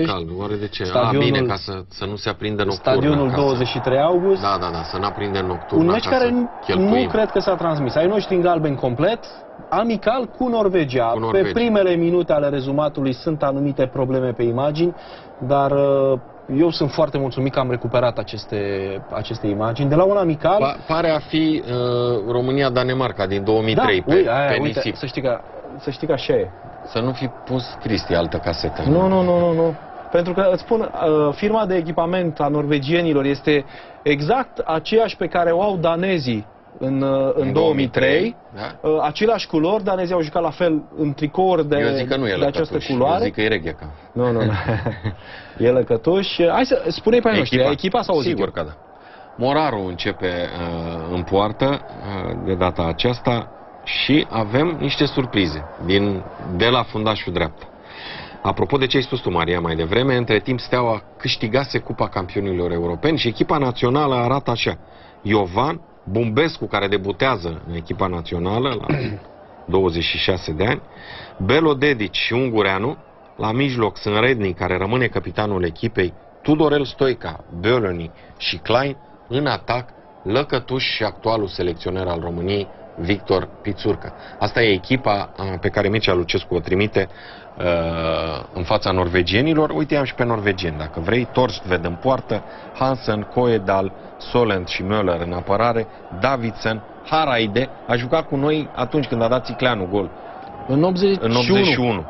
Cald, oare de ce? Stadionul, bine, ca să nu se aprindă nocturna. Stadionul 23 august. Da, să nu aprindă nocturna. Un meci care nu cred că s-a transmis. Ai noștri în galben complet, amical cu Norvegia. Pe primele minute ale rezumatului sunt anumite probleme pe imagini, dar eu sunt foarte mulțumit că am recuperat aceste imagini. De la un amical... Pare a fi România-Danemarca din 2003 pe nisip. Să știi că așa e. Să nu fi pus Cristi altă casetă. Nu. Pentru că, îți spun, firma de echipament a norvegienilor este exact aceeași pe care o au danezii în 2003. Da? Aceleași culori, danezii au jucat la fel în tricouri de această culoare. Eu zic că e Regheca. Nu. E lăcătuș. Hai să spune-i pe noștri, echipa sau Sigur că da. Moraru începe în poartă de data aceasta și avem niște surprize de la fundașul dreapta. Apropo de ce ai spus tu, Maria, mai devreme, între timp Steaua câștigase Cupa Campionilor Europeni și echipa națională arată așa. Iovan Bumbescu, care debutează în echipa națională la 26 de ani, Belo Dedic și Ungureanu, la mijloc sunt Redni, care rămâne capitanul echipei, Tudorel Stoica, Bölöni și Klein, în atac Lăcătuș și actualul selecționer al României, Victor Pițurcă. Asta e echipa pe care Mircea Lucescu o trimite în fața norvegienilor. Uite, am și pe norvegieni, dacă vrei. Torstved în poartă, Hansen, Koedal, Solent și Möller în apărare, Davidsen, Haraide, a jucat cu noi atunci când a dat Țicleanu gol. În 81.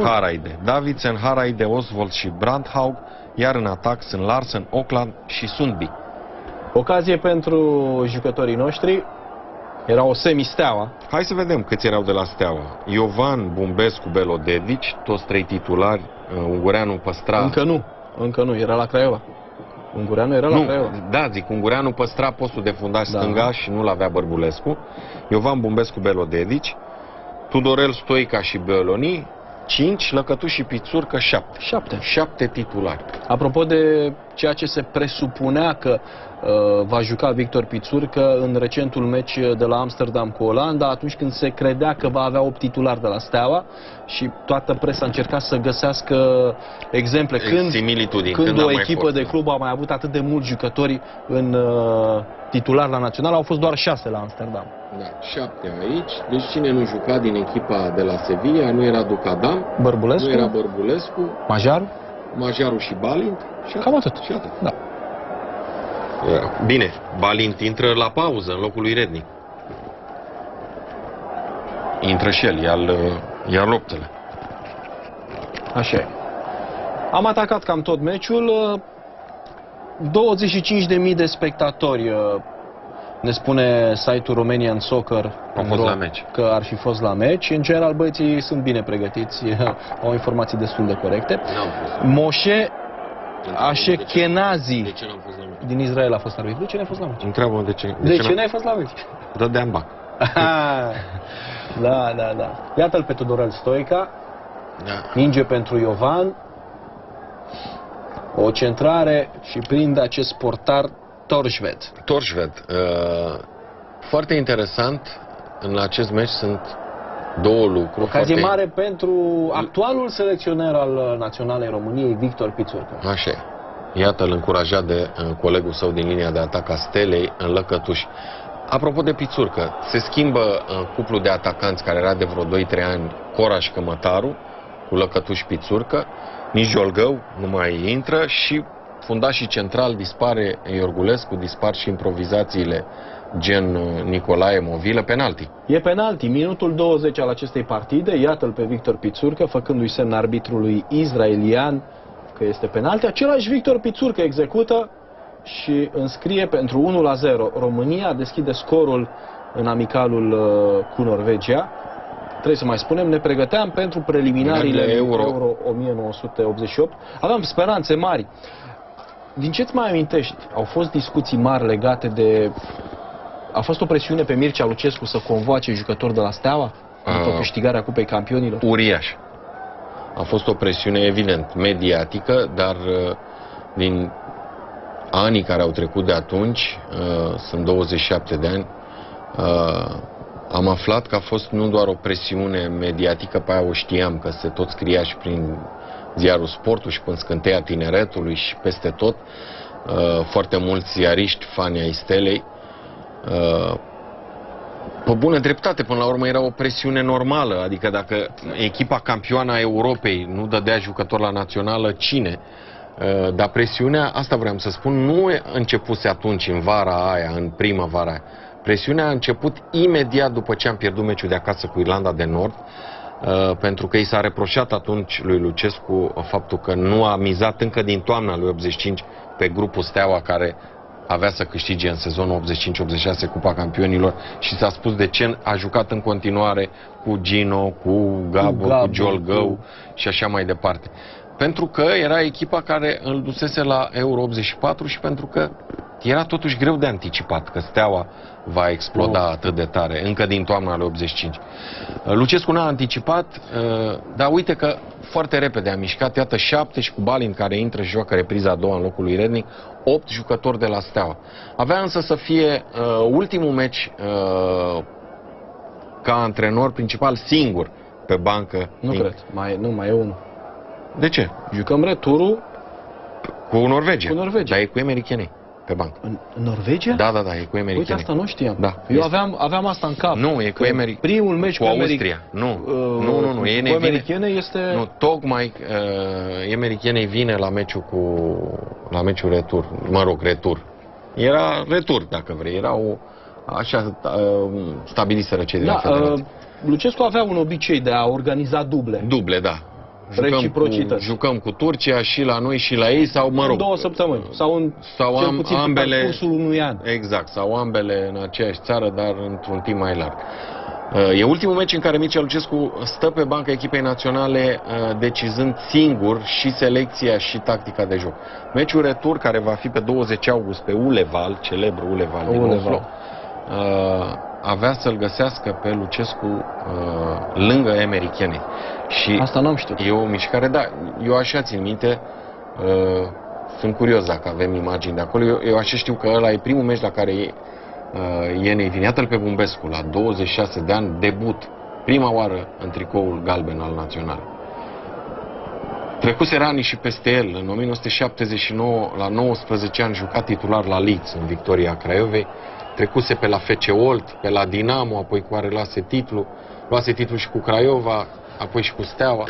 Haraide. Davidsen, Haraide, Oswald și Brandhaug, iar în atac sunt Larsen, Okland și Sundby. Ocazie pentru jucătorii noștri. Era o semi-Steaua. Hai să vedem câți erau de la Steaua. Iovan, Bumbescu, Belo Dedic, toți trei titulari. Ungureanu păstra... Încă nu, era la Craiova. Ungureanu era la Craiova. Da, zic, Ungureanu păstra postul de fundaș stânga și nu l-avea Bărbulescu. Iovan, Bumbescu, Belo Dedic, Tudorel Stoica și Bölöni, 5, Lăcătuș și Pițurcă, 7. 7 titulari. Apropo de ceea ce se presupunea că va juca Victor Pițurcă în recentul meci de la Amsterdam cu Olanda, atunci când se credea că va avea 8 titulari de la Steaua și toată presa încerca să găsească exemple când o echipă de club a mai avut atât de mulți jucători în titulari la național, au fost doar 6 la Amsterdam. Da, 7 aici. Deci cine nu juca din echipa de la Sevilla? Nu era Ducadam, Bărbulescu, nu era Bărbulescu, Majaru și Balint. Cam atât. Da. Bine, Balint intră la pauză în locul lui Redni. Intră și el, ia loptele. Așa e. Am atacat cam tot meciul. 25.000 de spectatori, ne spune site-ul Romanian Soccer că ar fi fost la meci. În general, băieții sunt bine pregătiți, au informații destul de corecte. Moshe Ashkenazi din Israel a fost arbitru. De ce n-ai fost la meci? Întreabă de ce n-ai fost la meci? Dădeam bac. Da. Iată-l pe Tudorel Stoica. Minge pentru Iovan. O centrare și prinde acest portar Torsved. Foarte interesant, în acest meci sunt două lucruri. Ocazie mare pentru actualul selecționer al Naționalei României, Victor Pițurcă. Așa e. Iată-l încurajat de colegul său din linia de atac a Stelei în Lăcătuș. Apropo de Pițurcă, se schimbă cuplul de atacanți care era de vreo 2-3 ani, Coraș Cămătaru, cu Lăcătuș Pițurcă, nici Jolgău nu mai intră și fundașii central dispare Iorgulescu, dispar și improvizațiile gen Nicolae Movilă, penalti. E penalti, minutul 20 al acestei partide, iată-l pe Victor Pițurcă făcându-i semn arbitrului israelian că este penalti. Același Victor Pițurcă execută și înscrie pentru 1-0. România deschide scorul în amicalul cu Norvegia. Trebuie să mai spunem, ne pregăteam pentru preliminariile Euro 1988. Aveam speranțe mari. Din ce-ți mai amintești? Au fost discuții mari legate de... A fost o presiune pe Mircea Lucescu să convoace jucători de la Steaua după câștigarea Cupei Campionilor? Uriaș. A fost o presiune, evident, mediatică, dar din anii care au trecut de atunci, sunt 27 de ani, am aflat că a fost nu doar o presiune mediatică, pe aia o știam, că se tot scria și prin ziarul Sportul și pe Scânteia Tineretului și peste tot. Foarte mulți ziariști, fani ai Stelei. Pe bună dreptate, până la urmă era o presiune normală, adică dacă echipa campioană a Europei nu dădea jucător la națională, cine? Dar presiunea, asta vreau să spun, nu începuse atunci în vara aia, în primăvara aia. Presiunea a început imediat după ce am pierdut meciul de acasă cu Irlanda de Nord, pentru că i s-a reproșat atunci lui Lucescu faptul că nu a mizat încă din toamna lui 85 pe grupul Steaua, care avea să câștige în sezonul 85-86 Cupa Campionilor, și s-a spus de ce a jucat în continuare cu Gino, cu Gabo, cu Giolgău și așa mai departe. Pentru că era echipa care îl dusese la Euro 84 și pentru că era totuși greu de anticipat că Steaua va exploda atât de tare, încă din toamna lui 85. Lucescu n-a anticipat, dar uite că foarte repede a mișcat, iată 7 și cu Balint care intră și joacă repriza a doua în locul lui Rednic, 8 jucători de la Steaua. Avea însă să fie ultimul meci ca antrenor principal singur pe bancă. Nu cred, mai e unul. De ce? Jucăm returul cu Norvegia. Cu Norvegia. Dar e cu Emery Kenny pe bancă. În Norvegia? Da, e cu Emery Kenny. Uite, asta nu știam. Da, eu aveam asta în cap. Nu, e cu Emery. Primul meci cu Austria. Nu, cu Emery Kenny este... Nu, tocmai Emery Kenny vine la meciul retur. Mă rog, retur. Era retur, dacă vrei. Era așa stabiliseră cei de la federație. Lucescu avea un obicei de a organiza duble. Duble, da. Jucăm cu Turcia și la noi și la ei, sau mă rog, în 2 săptămâni sau cel puțin ambele, pe parcursul unui an. Exact, sau ambele în aceeași țară, dar într-un timp mai larg. E ultimul meci în care Mircea Lucescu stă pe banca echipei naționale, decizând singur și selecția și tactica de joc. Meciul retur, care va fi pe 20 august pe Uleval, celebru Uleval din Oslo, avea să-l găsească pe Lucescu lângă Emery Kenny. Și asta n-am știut. E o mișcare, da, eu așa țin minte, sunt curios dacă avem imagini de acolo, eu așa știu că ăla e primul meci la care Ienei vine. Iată-l pe Bumbescu, la 26 de ani, debut, prima oară în tricoul galben al național. Trecuse Rani și peste el. În 1979, la 19 ani, jucat titular la Leeds, în victoria Craiovei. Trecuse pe la FC Olt, pe la Dinamo, apoi cu care luase titlul și cu Craiova, apoi și cu Steaua.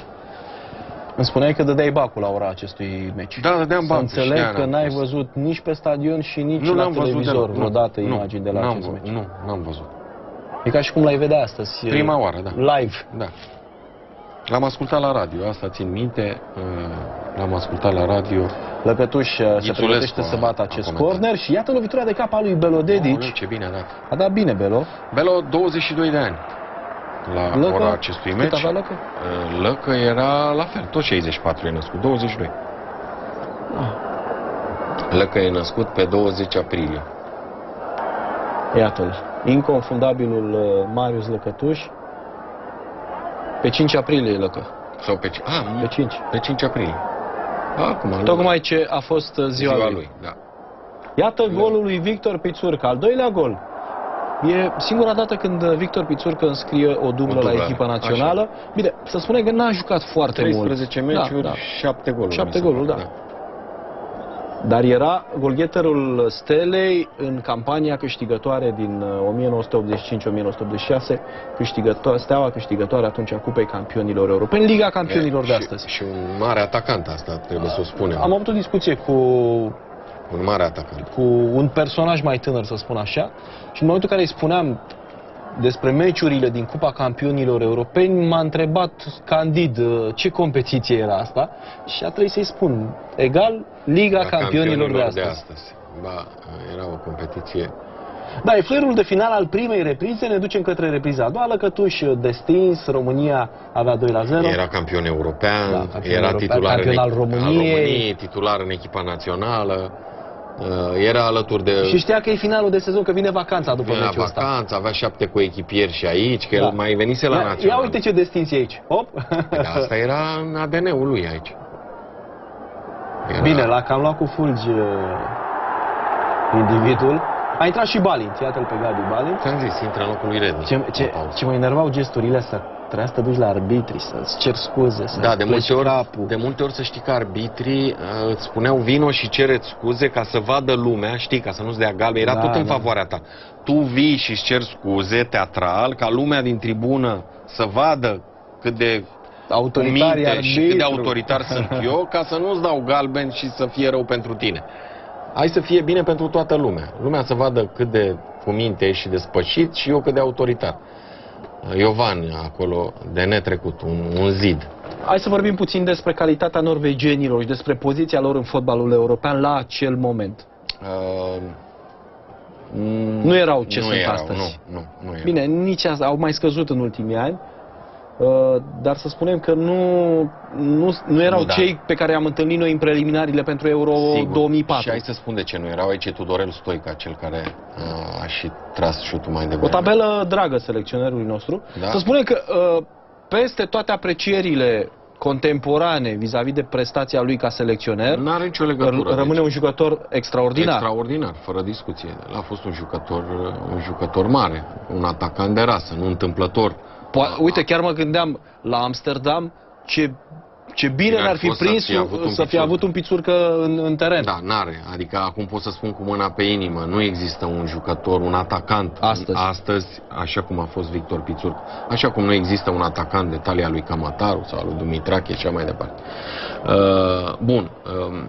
Îmi spuneai că dădeai bacul la ora acestui meci. Da, dădeam bacul. Să înțeleg că n-ai văzut nici pe stadion și nici la televizor vreodată imagini de la acest meci. Nu, n-am văzut. E ca și cum l-ai vedea astăzi. Prima oară, da. Live. Da. L-am ascultat la radio, asta țin minte. L-am ascultat la radio. Lăcătuș se pregătește să bată acest corner și iată lovitura de cap a lui Belo Dedici. Ce bine a dat. A dat bine Belo. Belo, 22 de ani. La ora acestui meci. Cât avea Lăcă? Lăcă era la fel, tot 64 e născut, 22. Lăcă e născut pe 20 aprilie. Iată-l, inconfundabilul Marius Lăcătuș. Pe 5 aprilie Lăcă. Sau pe 5? Pe 5 aprilie. Acum, tocmai ce a fost ziua lui. Da. Iată golul lui Victor Pițurcă, al doilea gol. E singura dată când Victor Pițurcă înscrie o dublă la echipa națională. Așa. Bine, să spunem că n-a jucat foarte 13 mult. 13 meciuri, 7 goluri. 7 goluri, da. Dar era golgheterul Stelei în campania câștigătoare din 1985-1986, Steaua câștigătoare atunci a Cupei Campionilor Europeni, Liga Campionilor de astăzi. Și un mare atacant, asta trebuie să o spunem. Am avut o discuție cu un mare atacant. Cu un personaj mai tânăr, să spun așa, și în momentul în care îi spuneam despre meciurile din Cupa Campionilor Europeni, m-a întrebat candid ce competiție era asta și a trebuit să-i spun, egal Liga Campionilor de astăzi. Ba, era o competiție. Da, e fluierul de final al primei reprize, ne ducem către repriza a doua, Lăcătuș destins, România avea 2-0. Era campion european, era titular al României, titular în echipa națională. Era alături de... Și știa că e finalul de sezon, că vine vacanța după meciul ăsta. Vacanța, avea 7 coechipieri și aici, că el mai venise la național. Ia uite ce destinție aici. Hop! Asta era în ADN-ul lui aici. Bine, l-a cam luat cu fulgi individul. A intrat și Balint, iată-l pe Gabi Balint. Ți-am zis, intră în locul lui Rednic. Ce mă enervau gesturile astea Trebuia să te duci la arbitri, să-ți ceri scuze, să Da, de capul. multe ori să știi că arbitrii îți spuneau vino și cereți scuze ca să vadă lumea, știi, ca să nu-ți dea galben, era tot în favoarea ta. Tu vii și îți ceri scuze teatral, ca lumea din tribună să vadă cât de autoritari și cât de autoritar sunt eu, ca să nu-ți dau galben și să fie rău pentru tine. Hai să fie bine pentru toată lumea. Lumea să vadă cât de cu minte ești și de spășit și eu cât de autoritar. Iovan acolo, de netrecut, un zid. Hai să vorbim puțin despre calitatea norvegienilor și despre poziția lor în fotbalul european la acel moment. Nu erau ce sunt astăzi. Nu erau. Bine, nici asta, au mai scăzut în ultimii ani, dar să spunem că nu erau cei pe care am întâlnit noi în preliminariile pentru Euro 2004. Și hai să spun de ce nu erau. Aici e Tudorel Stoica, cel care a și tras șutul mai devreme. O tabelă dragă selecționerului nostru. Da? Să spunem că peste toate aprecierile contemporane vis-a-vis de prestația lui ca selecționer, n-are nicio legătură. Rămâne un jucător extraordinar. Extraordinar, fără discuție. A fost un jucător mare, un atacant de rasă, nu întâmplător. Uite, chiar mă gândeam la Amsterdam, ce bine ar fi prins să fie avut un Pițurcă în teren. Da, n-are. Adică acum pot să spun cu mâna pe inimă, nu există un jucător, un atacant astăzi, așa cum a fost Victor Pițurcă. Așa cum nu există un atacant de talia lui Camataru sau lui Dumitrache și așa mai departe.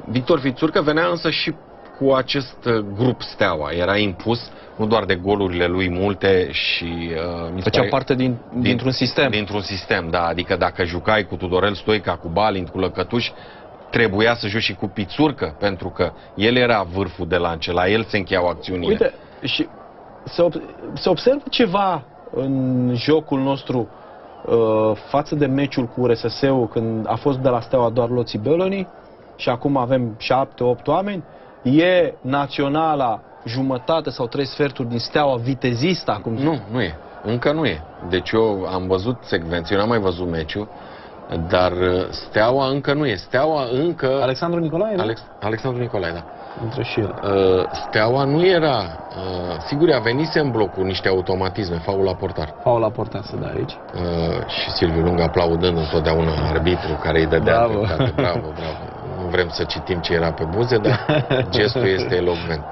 Victor Pițurcă venea însă și cu acest grup Steaua. Era impus nu doar de golurile lui multe și... Făceau parte dintr-un sistem. Dintr-un sistem, da. Adică dacă jucai cu Tudorel Stoica, cu Balint, cu Lăcătuș, trebuia să joci și cu Pițurcă, pentru că el era vârful de lance, la el se încheiau acțiunile. Uite, și se observă ceva în jocul nostru față de meciul cu RSS-ul, când a fost de la Steaua doar Loții Beloni și acum avem 7-8 oameni. E naționala jumătate sau 3 sferturi din Steaua vitezista? Acum? Nu e. Încă nu e. Deci eu am văzut secvențe, eu n-am mai văzut meciul, dar Steaua încă nu e. Steaua încă... Alexandru Nicolae, nu? Alexandru Nicolae, da. Între și el. Steaua nu era... sigur, a venise în blocul niște automatisme, faul la portar. Faul la portar se dă aici. Și Silviu Lung aplaudând întotdeauna arbitru care îi dădea dreptate. Bravo. Nu vrem să citim ce era pe buze, dar gestul este elocvent.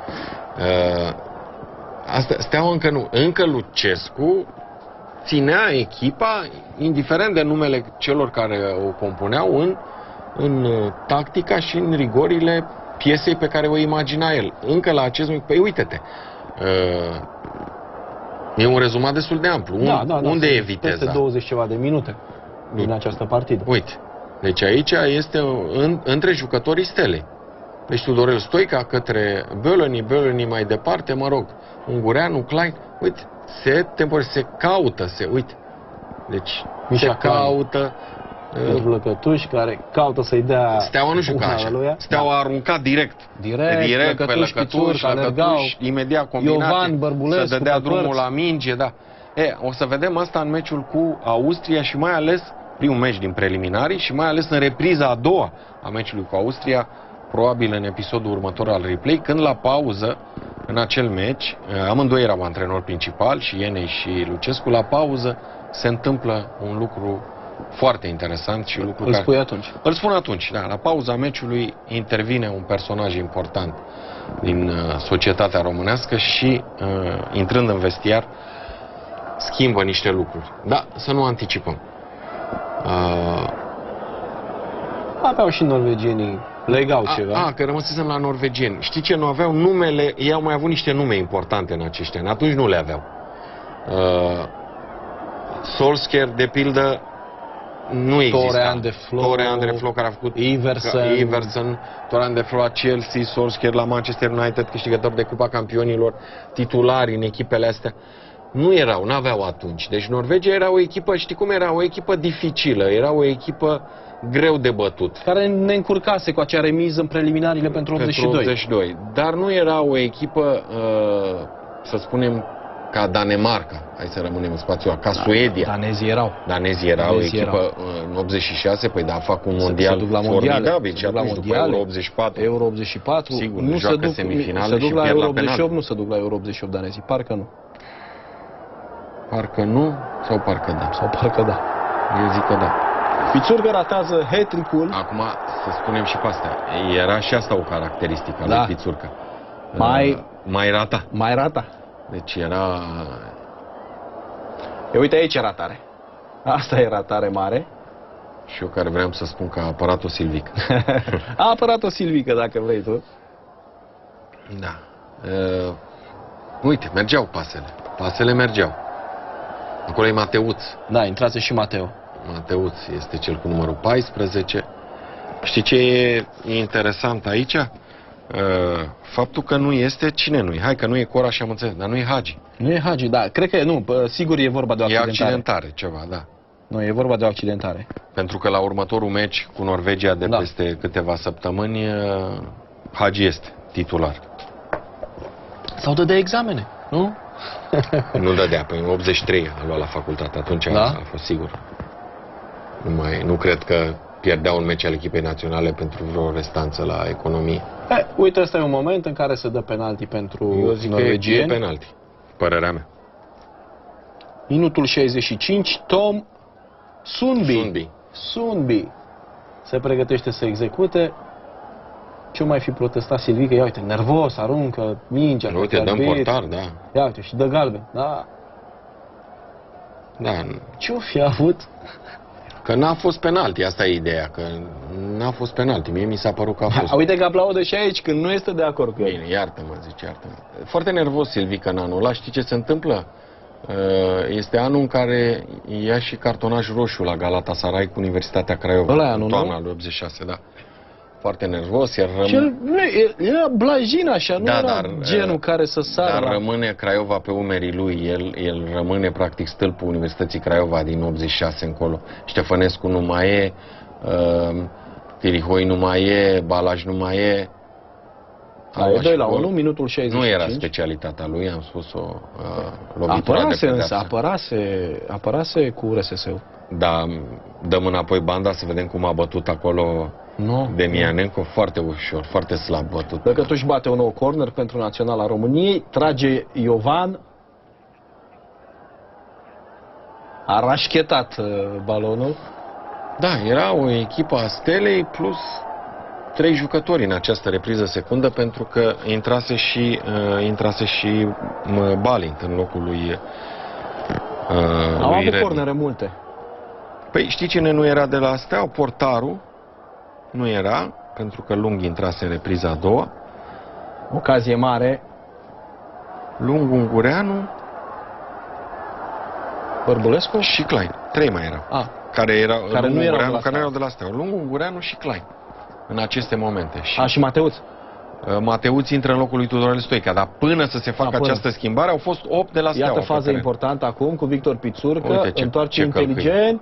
Steaua încă nu. Încă Lucescu ținea echipa, indiferent de numele celor care o compuneau, în tactica și în rigorile piesei pe care o imagina el. Încă la acest moment... Păi uite-te, e un rezumat destul de amplu. Unde e viteza? Peste 20 ceva de minute din această partidă. Uite, deci aici este între jucătorii stelei. Deci Tudorel Stoica către Bölöni mai departe, Ungureanu, Klein, uite, se caută, uite. Deci se caută... Lăcătuș, care caută să-i dea... Steaua nu juca așa. Steaua a aruncat direct pe Lăcătuș, imediat combinație, Iovan Bărbulescu, să dădea drumul la minge, da. O să vedem asta în meciul cu Austria și mai ales primul meci din preliminarii și mai ales în repriza a doua a meciului cu Austria, probabil în episodul următor al replay, când la pauză, în acel meci, amândoi erau antrenori principali, și Ienei și Lucescu, la pauză se întâmplă un lucru foarte interesant și lucru Îl spui atunci. Îl spun atunci, da. La pauza meciului intervine un personaj important din societatea românească și, intrând în vestiar, schimbă niște lucruri. Da, să nu anticipăm. Aveau și norvegienii, legau ceva. Că rămăsesem la norvegieni. Știi ce? Nu aveau numele, ei au mai avut niște nume importante în acești ani. Atunci nu le aveau. Solskjaer, de pildă, nu exista. Torean de Flo, care a făcut Iversen, Torean de Flo la Chelsea, Solskjaer la Manchester United, câștigător de Cupa Campionilor, titulari în echipele astea. N-aveau atunci. Deci Norvegia era o echipă, știi cum era? O echipă dificilă, era o echipă greu de bătut. Care ne încurcase cu acea remiză în preliminariile pentru 82. Dar nu era o echipă, să spunem, ca Danemarca, hai să rămânem în spațiu, ca Suedia. Danezii erau o echipă în 86, păi da, fac un mondial formidabil și atunci după Euro 84. Euro 84, sigur, nu joacă semifinale și la pierd Euro la penal. 88, nu se duc la Euro 88 danezii, parcă nu. Parcă nu, sau parcă da? Sau parcă da. Eu zic că da. Pițurcă ratează hat-trick-ul. Acum, să spunem și pe astea. Era și asta o caracteristică a Da. lui Pițurcă. Mai rata. Mai rata. Deci era... E, uite aici e ratare. Asta e ratare mare. Și eu care vreau să spun că a apărat-o Silvic. A apărat-o Silvică, dacă vrei tu. Da. Uite, mergeau pasele. Pasele mergeau. Acolo e Mateuț. Da, intrase și Mateo. Mateuț este cel cu numărul 14. Știi ce e interesant aici? Faptul că nu este, cine nu-i? Hai că nu e Cora și am înțeles, dar nu e Hagi. Nu e Hagi, da. Cred că nu, sigur e vorba de o E accidentare. accidentare ceva, da. Nu, e vorba de o accidentare. Pentru că la următorul meci cu Norvegia de Da. peste câteva săptămâni, Hagi este titular. Sau dă de examene, nu? Nu dădea, pe 83 a luat la facultate, atunci Da? a fost sigur. Nu cred că pierdea un meci al echipei naționale pentru vreo restanță la economie. Uite, ăsta e un moment în care se dă penalti pentru Eu zic că e norvegieni. penalti, părerea mea. Minutul 65, Tom Sundby. Sundby. Se pregătește să execute. Ce mai fi protestat Silvică? Ia uite, nervos, aruncă mingea. Uite, către dăm arbitru. portar, da. Ia uite, și dă galben. Da. Da, Ce-o fi avut? că n-a fost penalti, asta e ideea, că n-a fost penalti. Mie mi s-a părut că a fost. Uite că aplaudă și aici când nu este de acord cu el. Bine, iartă-mă, zice, iartă-mă. Foarte nervos Silvică în anul ăla. Știi ce se întâmplă? Este anul în care ia și cartonaj roșu la Galatasaray cu Universitatea Craiova. Ăla e anul, în toamna nu? lui 86, da. Foarte nervos, iar Și el, era blajin așa, nu Da, era dar, genul care să sară. dar la- rămâne Craiova pe umerii lui. El rămâne practic stâlpul Universității Craiova din 86 încolo. Ștefănescu nu mai e, Tirihoi nu mai e, Balaj nu mai e. Da, e 2-1, minutul 65. Nu era specialitatea lui, am spus-o, lovitura Apărase de însă, pedeapsă. apărase cu RSS-ul. Da, dăm înapoi banda să vedem cum a bătut acolo Nu. Demianenko, foarte ușor, foarte slab bătut. Dacă tu își bate un nou corner pentru Naționala României, trage Iovan. A rașchetat balonul. Da, era o echipă a Stelei plus 3 jucători în această repriză secundă, pentru că intrase și Balint în locul lui Au lui avut Redmi. cornere multe. Păi știi cine nu era de la Steaua? Portarul nu era, pentru că Lung intrase în repriza a doua. Ocazie mare. Lung, Ungureanu Bărbulescu? și Klein. 3 mai erau. Care Lung, nu erau de Ungureanu, la care nu Steaua. erau de la Steaua. Lung, Ungureanu și Klein. În aceste momente. Și Și Mateuț. Mateuț intră în locul lui Tudorel Stoica, dar până să se facă până. această schimbare au fost 8 de la Steaua. Iată pe fază teren. importantă acum cu Victor Pițurcă. Uite ce- Întoarce ce inteligent.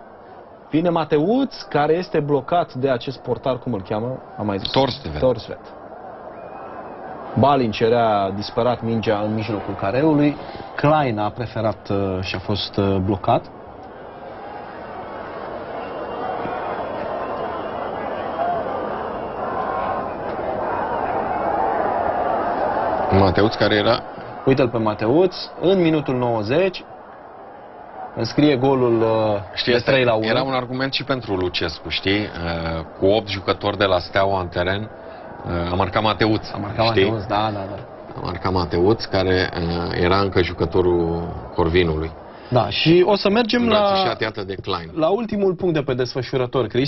Vine Mateuț, care este blocat de acest portar, cum îl cheamă? Am mai zis. Torsvet. Balin cerea disperat mingea în mijlocul careului. Klein a preferat și a fost blocat. Mateuț care era... Uite-l pe Mateuț, în minutul 90 înscrie golul Știi, de asta 3-1. era un argument și pentru Lucescu, știi? Cu 8 jucători de la Steaua în teren, a marcat Mateuț. A marcat știi? Mateuț, da. A marcat Mateuț, care era încă jucătorul Corvinului. Da, și o să mergem Îmbrățișat, iată, de Klein. la ultimul punct de pe desfășurător, Cristi.